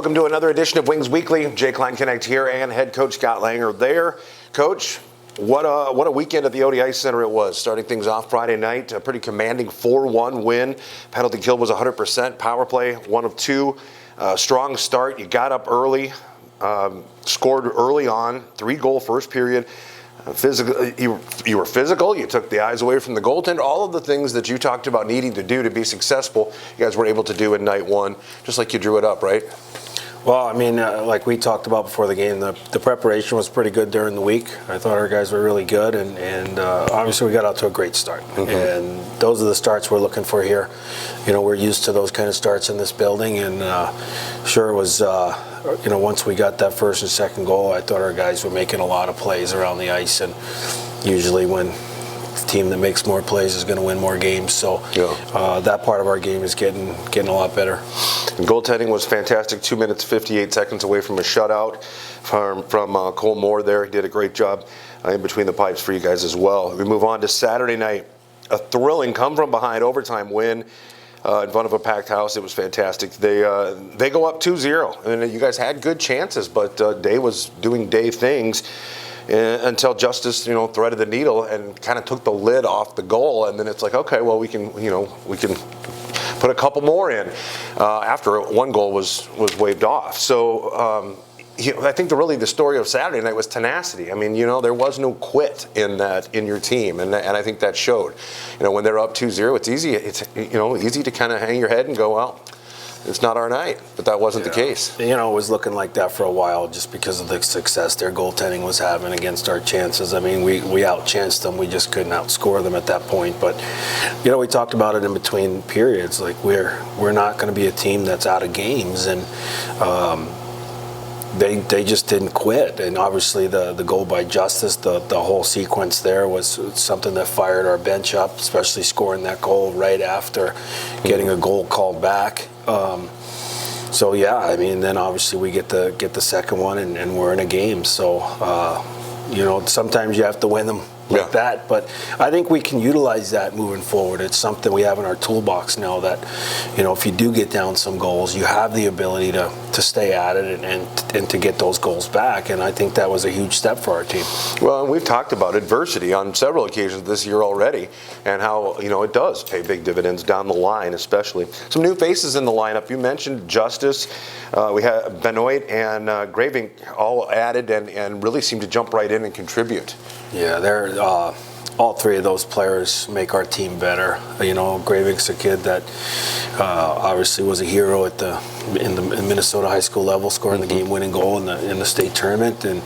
Welcome to another edition of Wings Weekly. Jay Klein Connect here and head coach Scott Langer there. Coach, what a weekend at the ODI Center it was. Starting things off Friday night, a pretty commanding 4-1 win. Penalty kill was 100%. Power play, 1 of 2. Strong start. You got up early, scored early on, 3-goal first period. Physical, you were physical. You took the eyes away from the goaltender. All of the things that you talked about needing to do to be successful, you guys were able to do in night one, just like you drew it up, right? Well, I mean, like we talked about before the game, the preparation was pretty good during the week. I thought our guys were really good, and obviously we got out to a great start. Mm-hmm. And those are the starts we're looking for here. You know, we're used to those kind of starts in this building, and sure it was, once we got that first and second goal, I thought our guys were making a lot of plays around the ice, and usually when team that makes more plays is going to win more games. So that part of our game is getting a lot better. And goaltending was fantastic. 2 minutes 58 seconds away from a shutout from Cole Moore there. He did a great job in between the pipes for you guys as well. We move on to Saturday night. A thrilling come from behind overtime win in front of a packed house. It was fantastic. They go up 2-0. And you guys had good chances, but Day was doing Day things until Justice, threaded the needle and kind of took the lid off the goal. And then it's like, okay, well, we can put a couple more in after one goal was waved off. So I think the story of Saturday night was tenacity. I mean, there was no quit in your team, and I think that showed. When they're up 2-0, it's easy. It's easy to kind of hang your head and go, well, it's not our night, but that wasn't the case. It was looking like that for a while just because of the success their goaltending was having against our chances. I mean, we out-chanced them. We just couldn't outscore them at that point. But, we talked about it in between periods. Like, we're not going to be a team that's out of games. And they just didn't quit. And obviously the goal by Justice, the whole sequence there was something that fired our bench up, especially scoring that goal right after getting a goal called back. Then obviously we get the second one and we're in a game. So, sometimes you have to win them like that. But I think we can utilize that moving forward. It's something we have in our toolbox now that, if you do get down some goals, you have the ability to stay at it and to get those goals back. And I think that was a huge step for our team. Well, we've talked about adversity on several occasions this year already and how, it does pay big dividends down the line, especially. Some new faces in the lineup. You mentioned Justice. We had Benoit and Graving all added and really seemed to jump right in and contribute. Yeah, they're all three of those players make our team better. Graving's a kid that obviously was a hero in the Minnesota high school level, scoring the game-winning goal in the state tournament. And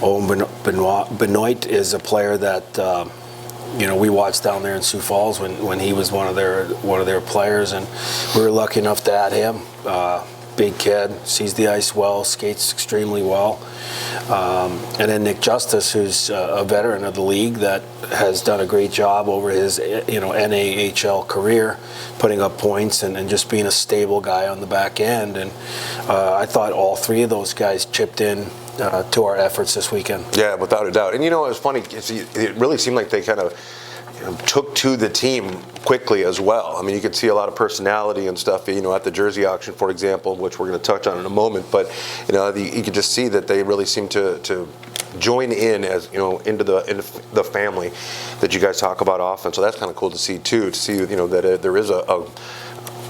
Benoit is a player that we watched down there in Sioux Falls when he was one of their players, and we were lucky enough to add him. Big kid, sees the ice well, skates extremely well. And then Nick Justice, who's a veteran of the league that has done a great job over his NAHL career, putting up points and just being a stable guy on the back end. And I thought all three of those guys chipped in to our efforts this weekend. Yeah, without a doubt. And it was funny, it really seemed like they kind of took to the team quickly as well. I mean, you could see a lot of personality and stuff, at the jersey auction, for example, which we're going to touch on in a moment. But, you could just see that they really seem to join in as, into the family that you guys talk about often. So that's kind of cool to see, too, that there is a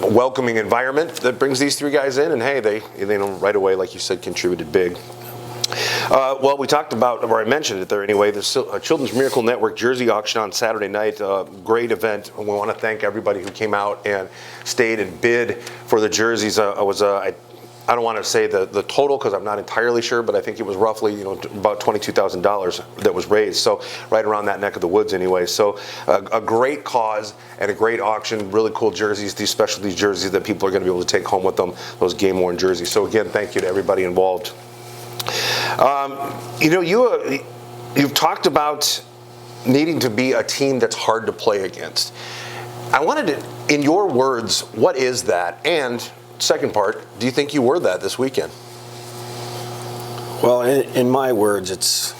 welcoming environment that brings these three guys in. And, hey, they right away, like you said, contributed big. Well, we talked about, or I mentioned it there anyway, the Children's Miracle Network jersey auction on Saturday night. Great event. We want to thank everybody who came out and stayed and bid for the jerseys. I don't want to say the total because I'm not entirely sure, but I think it was roughly about $22,000 that was raised. So right around that neck of the woods anyway. So a great cause and a great auction. Really cool jerseys, these specialty jerseys that people are going to be able to take home with them, those game-worn jerseys. So again, thank you to everybody involved. You've talked about needing to be a team that's hard to play against. I wanted to, in your words, what is that? And second part, do you think you were that this weekend? Well, in my words, it's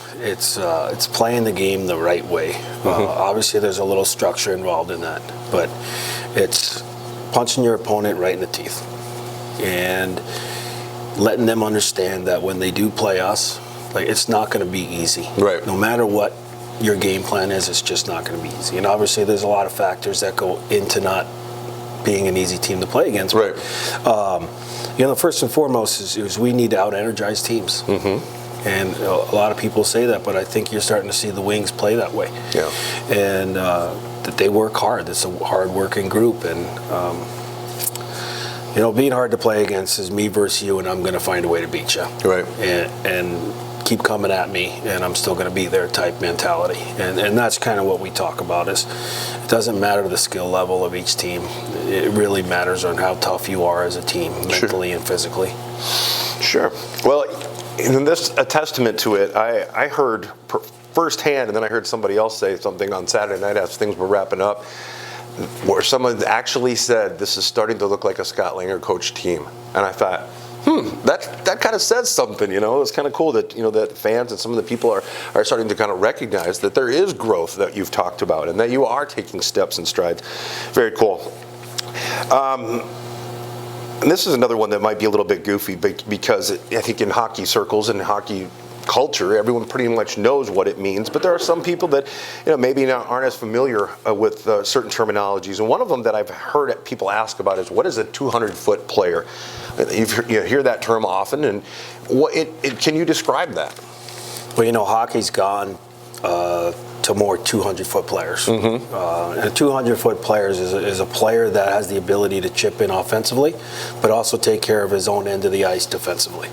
playing the game the right way. Obviously, there's a little structure involved in that, but it's punching your opponent right in the teeth. And letting them understand that when they do play us, like, it's not going to be easy. Right. No matter what your game plan is, it's just not going to be easy. And obviously, there's a lot of factors that go into not being an easy team to play against. Right. First and foremost is we need to out-energize teams. Mm-hmm. And a lot of people say that, but I think you're starting to see the Wings play that way. Yeah. And that they work hard. It's a hard-working group. And, being hard to play against is me versus you, and I'm going to find a way to beat you. Right. And keep coming at me, and I'm still going to be there type mentality. And that's kind of what we talk about is it doesn't matter the skill level of each team. It really matters on how tough you are as a team, mentally and physically. Sure. Well, and this a testament to it. I heard firsthand, and then I heard somebody else say something on Saturday night as things were wrapping up, where someone actually said, this is starting to look like a Scott Langer coach team. And I thought, that kind of says something, It's kind of cool that, that fans and some of the people are starting to kind of recognize that there is growth that you've talked about and that you are taking steps and strides. Very cool. And this is another one that might be a little bit goofy because I think in hockey circles and hockey culture, everyone pretty much knows what it means, but there are some people that maybe aren't as familiar with certain terminologies. And one of them that I've heard people ask about is, what is a 200-foot player? You hear that term often, and can you describe that? Well, hockey's gone to more 200-foot players. Mm-hmm. And 200-foot players is a player that has the ability to chip in offensively, but also take care of his own end of the ice defensively.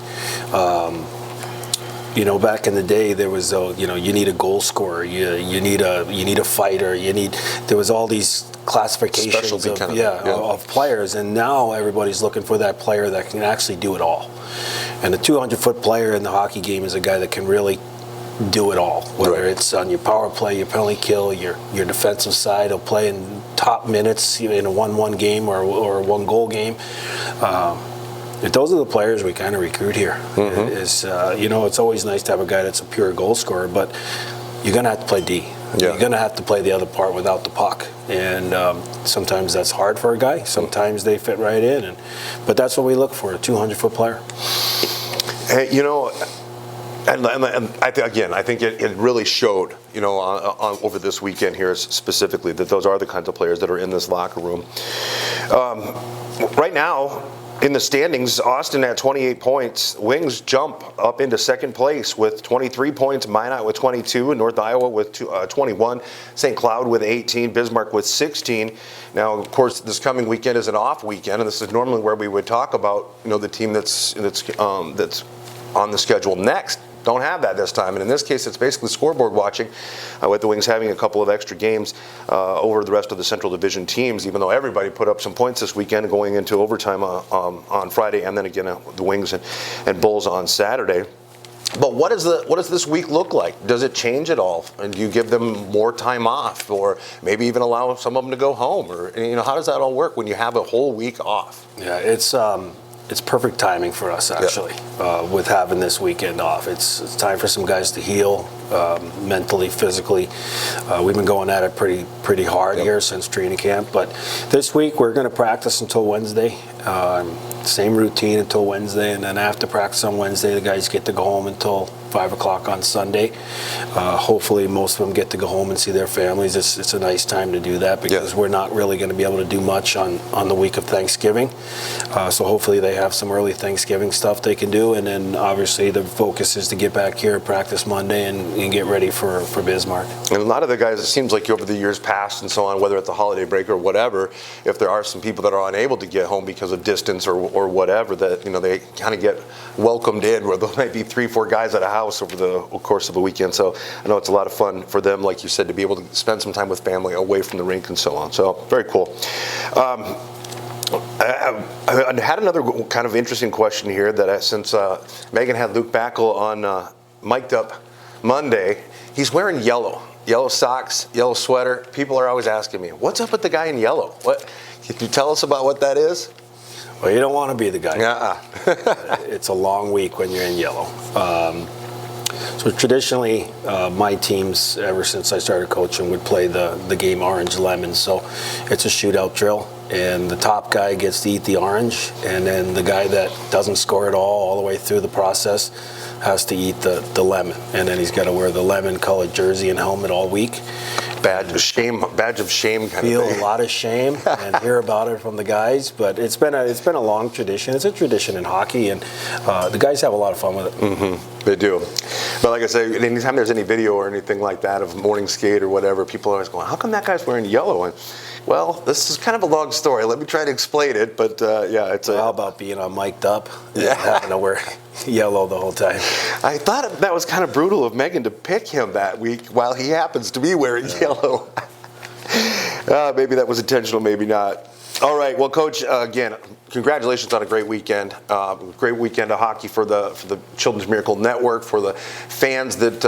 Back in the day, there was you need a goal scorer, you need a fighter, there was all these classifications of players, and now everybody's looking for that player that can actually do it all. And the 200-foot player in the hockey game is a guy that can really do it all, whether it's on your power play, your penalty kill, your defensive side. He'll play in top minutes in a 1-1 game or a 1-goal game. Those are the players we kind of recruit here. Mm-hmm. It's always nice to have a guy that's a pure goal scorer, but you're going to have to play D. Yeah. You're going to have to play the other part without the puck. And sometimes that's hard for a guy. Sometimes they fit right in. But that's what we look for, a 200-foot player. Hey, and I think it really showed, on over this weekend here specifically, that those are the kinds of players that are in this locker room. Right now, in the standings, Austin at 28 points. Wings jump up into second place with 23 points. Minot with 22. And North Iowa with 21. St. Cloud with 18. Bismarck with 16. Now, of course, this coming weekend is an off weekend, and this is normally where we would talk about, the team that's on the schedule next. Don't have that this time, and in this case, it's basically scoreboard watching, with the Wings having a couple of extra games over the rest of the Central Division teams. Even though everybody put up some points this weekend, going into overtime on Friday, and then again the Wings and Bulls on Saturday. But what does this week look like? Does it change at all? And do you give them more time off, or maybe even allow some of them to go home, or how does that all work when you have a whole week off? Yeah, it's perfect timing for us, actually, with having this weekend off. It's time for some guys to heal mentally, physically. We've been going at it pretty hard here since training camp. But this week we're going to practice until Wednesday. Same routine until Wednesday, and then after practice on Wednesday, the guys get to go home until 5 o'clock on Sunday. Hopefully most of them get to go home and see their families. It's a nice time to do that because we're not really going to be able to do much on the week of Thanksgiving. So hopefully they have some early Thanksgiving stuff they can do, and then obviously the focus is to get back here, practice Monday, and get ready for Bismarck. And a lot of the guys, it seems like over the years past and so on, whether it's the holiday break or whatever, if there are some people that are unable to get home because of distance or whatever, that they kind of get welcomed in, where there might be 3-4 guys at a house over the course of a weekend. So I know it's a lot of fun for them, like you said, to be able to spend some time with family away from the rink and so on. So very cool. I had another kind of interesting question here that since Megan had Luke Backel on mic'd up Monday, he's wearing yellow socks, yellow sweater. People are always asking me, what's up with the guy in yellow? Can you tell us about what that is? Well, you don't want to be the guy. It's a long week when you're in yellow. So traditionally, my teams, ever since I started coaching, would play the game orange-lemon. So it's a shootout drill. and the top guy gets to eat the orange, and then the guy that doesn't score at all the way through the process has to eat the lemon, and then he's got to wear the lemon-colored jersey and helmet all week. Badge of shame kind of thing. Feel a lot of shame and hear about it from the guys, but it's been a long tradition. It's a tradition in hockey, and the guys have a lot of fun with it. Mm-hmm. They do. But like I say, anytime there's any video or anything like that of morning skate or whatever, people are always going, "How come that guy's wearing yellow?" And well, this is kind of a long story. Let me try to explain it. But yeah, it's how about being all mic'd up and having to wear yellow the whole time? I thought that was kind of brutal of Megan to pick him that week while he happens to be wearing yellow. Maybe that was intentional, maybe not. All right, well, Coach, again, congratulations on a great weekend. Great weekend of hockey for the Children's Miracle Network, for the fans that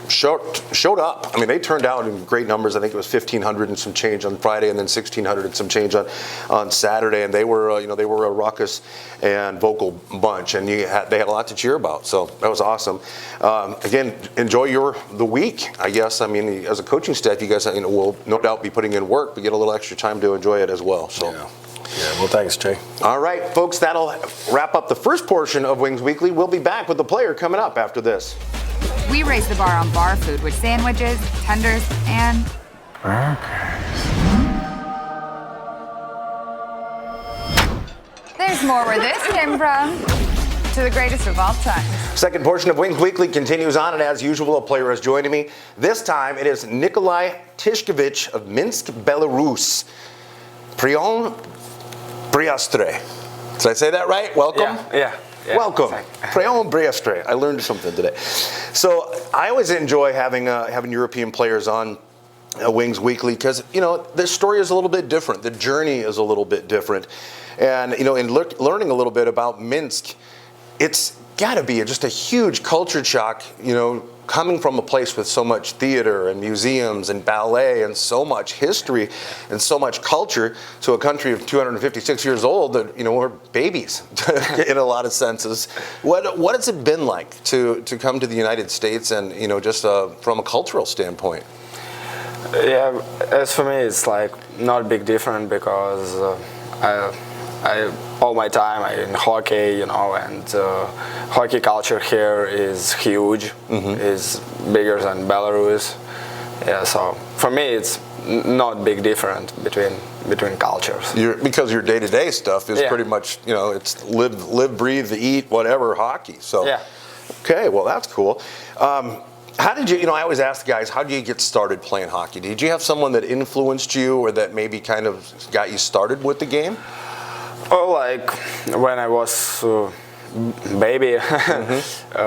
showed up. I mean, they turned out in great numbers. I think it was 1,500 and some change on Friday, and then 1,600 and some change on Saturday. And they were a raucous and vocal bunch, and they had a lot to cheer about. So that was awesome. Again, enjoy the week. I guess. I mean, as a coaching staff, you guys will no doubt be putting in work, but get a little extra time to enjoy it as well. So. Yeah, well, thanks, Jay. All right, folks, that'll wrap up the first portion of Wings Weekly. We'll be back with the player coming up after this. We raise the bar on bar food with sandwiches, tenders, and there's more where this came from. To the greatest of all time. Second portion of Wings Weekly continues on, and as usual, a player is joining me. This time, it is Nikolai Tishkevich of Minsk, Belarus. Prion Briastre. Did I say that right? Welcome? Yeah. Welcome. Prion Briastre. I learned something today. So I always enjoy having European players on Wings Weekly because, the story is a little bit different. The journey is a little bit different. And, in learning a little bit about Minsk, it's got to be just a huge culture shock, coming from a place with so much theater and museums and ballet and so much history and so much culture to a country of 256 years old that, we're babies in a lot of senses. What has it been like to come to the United States and, just from a cultural standpoint? Yeah, as for me, it's like not a big difference because I all my time in hockey, and hockey culture here is huge. Is bigger than Belarus. Yeah, so for me, it's not big difference between cultures. Because your day-to-day stuff is pretty much, it's live, breathe, eat, whatever, hockey. So yeah. Okay, well that's cool. How did you, I always ask the guys, how did you get started playing hockey? Did you have someone that influenced you or that maybe kind of got you started with the game? Oh, like when I was baby,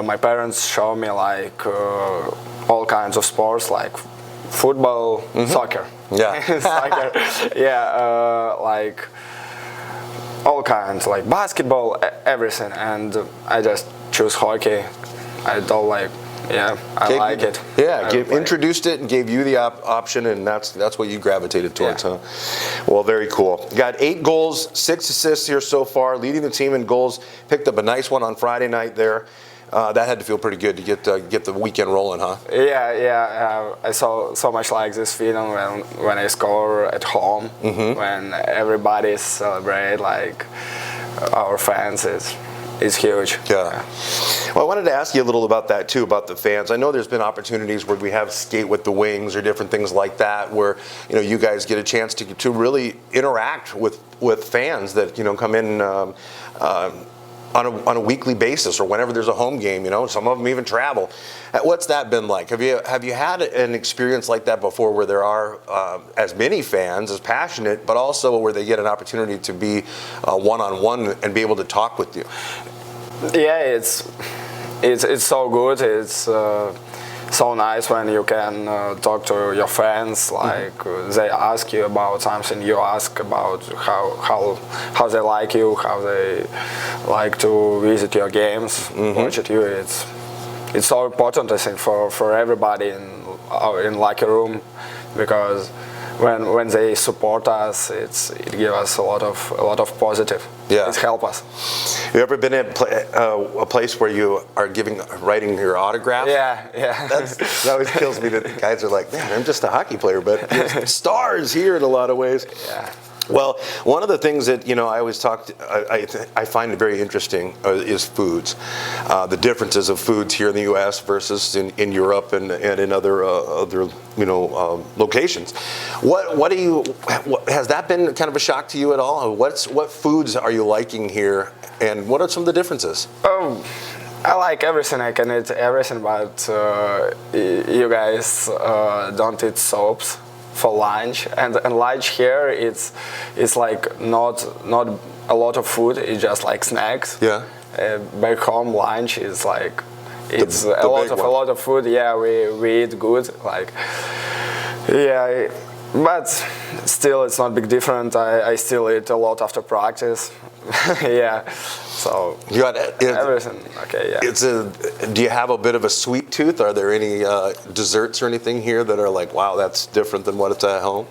my parents showed me like all kinds of sports, like football, soccer. Yeah. Soccer. Yeah, like all kinds, like basketball, everything. And I just choose hockey. I don't like. Yeah, I like it. Yeah, introduced it and gave you the option, and that's what you gravitated towards, huh? Well, very cool. Got 8 goals, 6 assists here so far, leading the team in goals. Picked up a nice one on Friday night there. That had to feel pretty good to get the weekend rolling, huh? Yeah. I saw so much like this feeling when I score at home, when everybody celebrate, like our fans is huge. Yeah. Well, I wanted to ask you a little about that too, about the fans. I know there's been opportunities where we have skate with the wings or different things like that, where you guys get a chance to really interact with fans that come in on a weekly basis or whenever there's a home game. Some of them even travel. What's that been like? Have you had an experience like that before, where there are as many fans, as passionate, but also where they get an opportunity to be one-on-one and be able to talk with you? Yeah, it's so good. It's so nice when you can talk to your friends. Like they ask you about something, you ask about how they like you, how they like to visit your games, watch at you. It's so important, I think, for everybody in locker room, because when they support us, it gives us a lot of positive. Yeah. It helps us. You ever been at a place where you are writing your autograph? Yeah. That always kills me that guys are like, man, I'm just a hockey player, but you're stars here in a lot of ways. Yeah. Well, one of the things that I always I find it very interesting is foods, the differences of foods here in the U.S. versus in Europe and in other locations. What has that been kind of a shock to you at all? What foods are you liking here, and what are some of the differences? Oh, I like everything. I can eat everything, but you guys don't eat soaps for lunch, and lunch here it's like not a lot of food. It's just like snacks. Yeah. Back home, lunch is like it's the a lot of food. Yeah, we eat good. Like yeah, but still it's not big different. I still eat a lot after practice. Yeah. So You got everything. Okay. Yeah. Do you have a bit of a sweet tooth? Are there any desserts or anything here that are like, wow, that's different than what it's at home?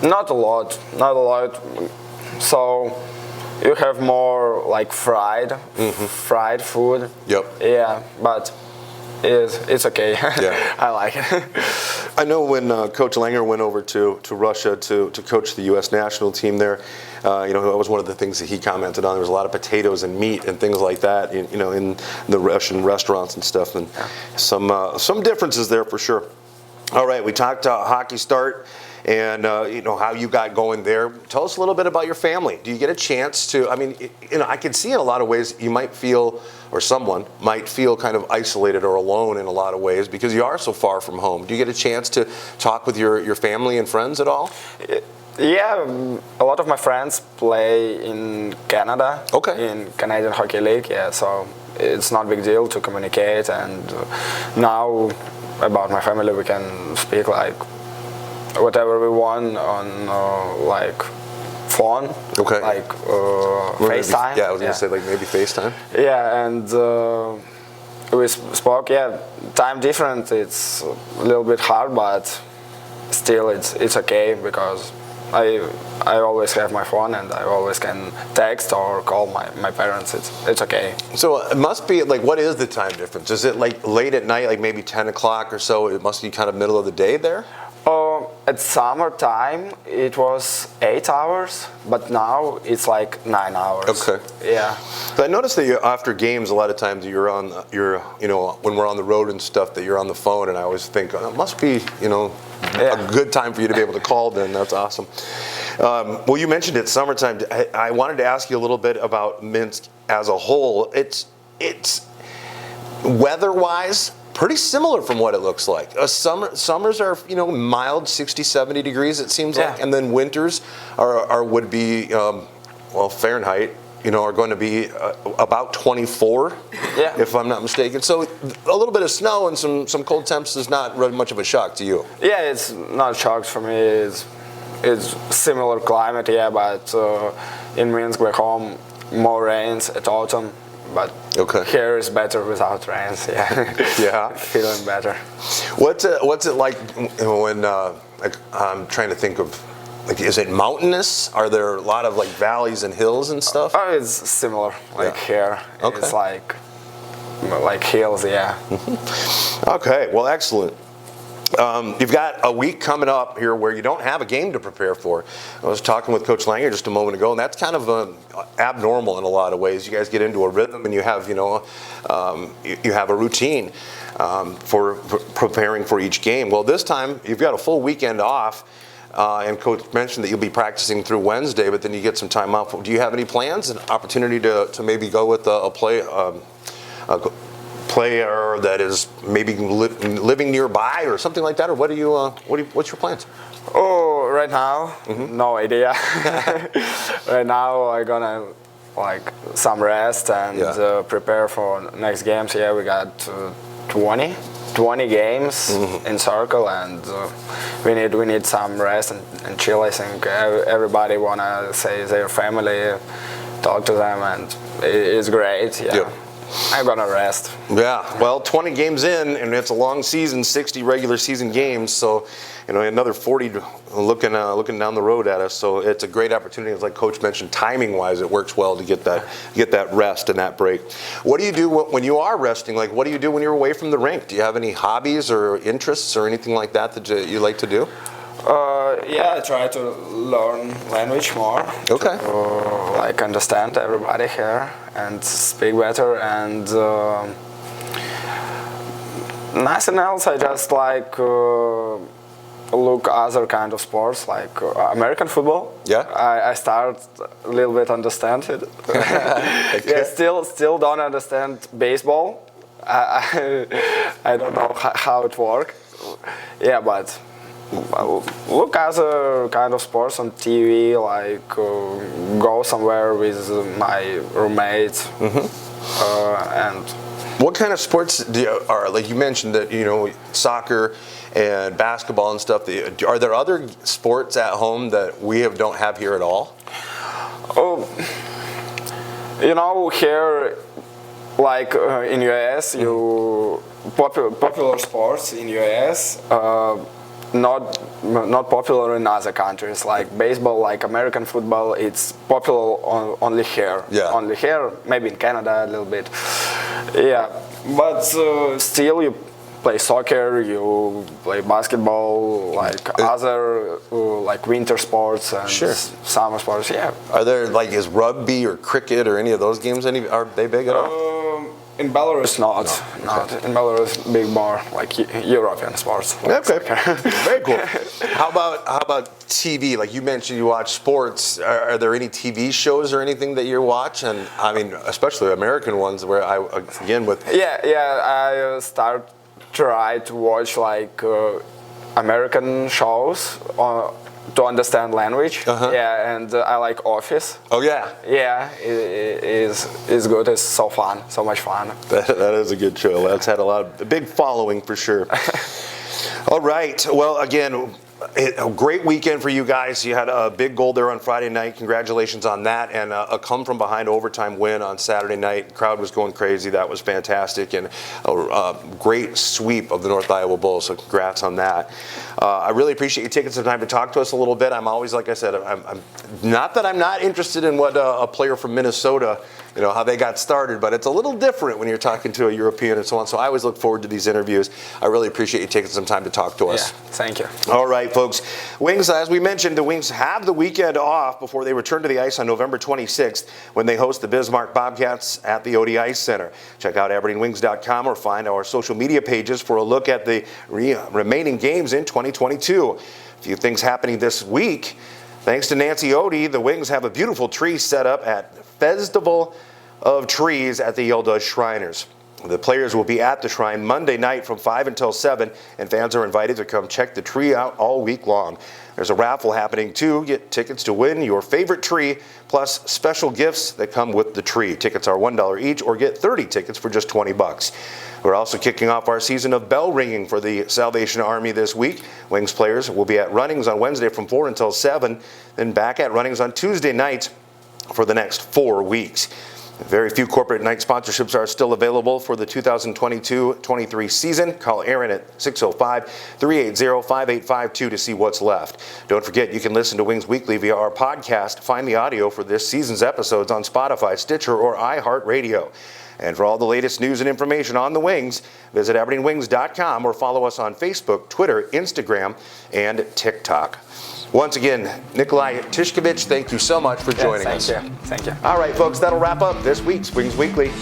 Not a lot. So you have more like fried food. Yep. Yeah, but it's okay. Yeah. I like it. I know when Coach Langer went over to Russia to coach the U.S. national team there, that was one of the things that he commented on. There was a lot of potatoes and meat and things like that, in the Russian restaurants and stuff, and some differences there for sure. All right, we talked hockey start and how you got going there. Tell us a little bit about your family. Do you get a chance to? I mean, I can see in a lot of ways you might feel, or someone might feel kind of isolated or alone in a lot of ways because you are so far from home. Do you get a chance to talk with your family and friends at all? Yeah, a lot of my friends play in Canada. Okay. In Canadian Hockey League. Yeah, so it's not a big deal to communicate. And now about my family, we can speak like whatever we want on like phone. Okay. Like FaceTime. I was gonna say like maybe FaceTime. Yeah, and we spoke. Yeah, time different. It's a little bit hard, but still it's okay because I always have my phone and I always can text or call my parents. It's okay. So it must be like, what is the time difference? Is it like late at night, like maybe 10 o'clock or so? It must be kind of middle of the day there? At summertime it was 8 hours, but now it's like 9 hours. Okay. Yeah. So I noticed that after games, a lot of times when we're on the road and stuff, that you're on the phone, and I always think it must be, a good time for you to be able to call. Then that's awesome. Well, you mentioned it's summertime. I wanted to ask you a little bit about Minsk as a whole. It's weather-wise pretty similar from what it looks like. Summers are mild, 60, 70 degrees it seems like, and then winters would be Fahrenheit. Are going to be about 24, if I'm not mistaken. So a little bit of snow and some cold temps is not really much of a shock to you. Yeah, it's not a shock for me. It's similar climate, but in Minsk back home, more rains at autumn. But here is better without rains. Yeah. Feeling better. What's it like when I'm trying to think of? Like, is it mountainous? Are there a lot of like valleys and hills and stuff? Oh, it's similar. Here, it's like hills. Yeah. Okay. Well, excellent. You've got a week coming up here where you don't have a game to prepare for. I was talking with Coach Langer just a moment ago, and that's kind of abnormal in a lot of ways. You guys get into a rhythm, and you have you have a routine for preparing for each game. Well, this time you've got a full weekend off. And Coach mentioned that you'll be practicing through Wednesday, but then you get some time off. Do you have any plans, an opportunity to maybe go with a player that is maybe living nearby or something like that, or what's your plans? Oh, right now, no idea. Right now, I'm gonna some rest and prepare for next games. Yeah, we got 20 games in circle, and we need some rest and chill. I think everybody wanna say their family, talk to them, and it's great. Yeah. I'm gonna rest. Yeah, well, 20 games in, and it's a long season, 60 regular season games, so another 40 looking down the road at us. So it's a great opportunity, as like Coach mentioned, timing-wise, it works well to get that rest and that break. What do you do when you are resting? Like, what do you do when you're away from the rink? Do you have any hobbies or interests or anything like that you like to do? Yeah, I try to learn language more. Okay. To understand everybody here and speak better, and nothing else. I just look other kind of sports like American football. Yeah. I start a little bit understand it. Okay. Yeah, still don't understand baseball. I don't know how it works. Yeah, but look other kind of sports on TV, like go somewhere with my roommates, and. What kind of sports are, like you mentioned that, soccer and basketball and stuff, are there other sports at home that we don't have here at all? Oh, here, like in US, popular sports in US, not popular in other countries, like baseball, like American football. It's popular only here. Yeah. Only here, maybe in Canada a little bit. Yeah, but still you play soccer, you play basketball, like other like winter sports and summer sports. Yeah. Are there is rugby or cricket or any of those games? Are they big at all? In Belarus, not. In Belarus, big more like European sports. Like okay, very cool. How about TV? Like you mentioned, you watch sports. Are there any TV shows or anything that you watch? And I mean, especially American ones, where I try to watch like American shows to understand language. Yeah, and I like Office. Oh yeah. Yeah, it is good. It's so fun, so much fun. That is a good show. That's had a big following for sure. All right. Well, again, a great weekend for you guys. You had a big goal there on Friday night. Congratulations on that, and a come-from-behind overtime win on Saturday night. The crowd was going crazy. That was fantastic, and a great sweep of the North Iowa Bulls. So congrats on that. I really appreciate you taking some time to talk to us a little bit. I'm always, like I said, I'm not that I'm not interested in what a player from Minnesota, how they got started, but it's a little different when you're talking to a European and so on. So I always look forward to these interviews. I really appreciate you taking some time to talk to us. Yeah, thank you. All right, folks. Wings, as we mentioned, the Wings have the weekend off before they return to the ice on November 26th when they host the Bismarck Bobcats at the OD Ice Center. Check out AberdeenWings.com or find our social media pages for a look at the remaining games in 2022. A few things happening this week. Thanks to Nancy Odie, the Wings have a beautiful tree set up at Festival of Trees at the Yildiz Shriners. The players will be at the Shrine Monday night from 5 until 7, and fans are invited to come check the tree out all week long. There's a raffle happening too. Get tickets to win your favorite tree, plus special gifts that come with the tree. Tickets are $1 each, or get 30 tickets for just $20. We're also kicking off our season of bell ringing for the Salvation Army this week. Wings players will be at Runnings on Wednesday from 4 until 7, then back at Runnings on Tuesday nights for the next 4 weeks. Very few corporate night sponsorships are still available for the 2022-23 season. Call Aaron at 605-380-5852 to see what's left. Don't forget, you can listen to Wings Weekly via our podcast. Find the audio for this season's episodes on Spotify, Stitcher, or iHeartRadio. And for all the latest news and information on the Wings, visit AberdeenWings.com or follow us on Facebook, Twitter, Instagram, and TikTok. Once again, Nikolai Tishkevich, thank you so much for joining us. Thank you. All right, folks, that'll wrap up this week's Wings Weekly.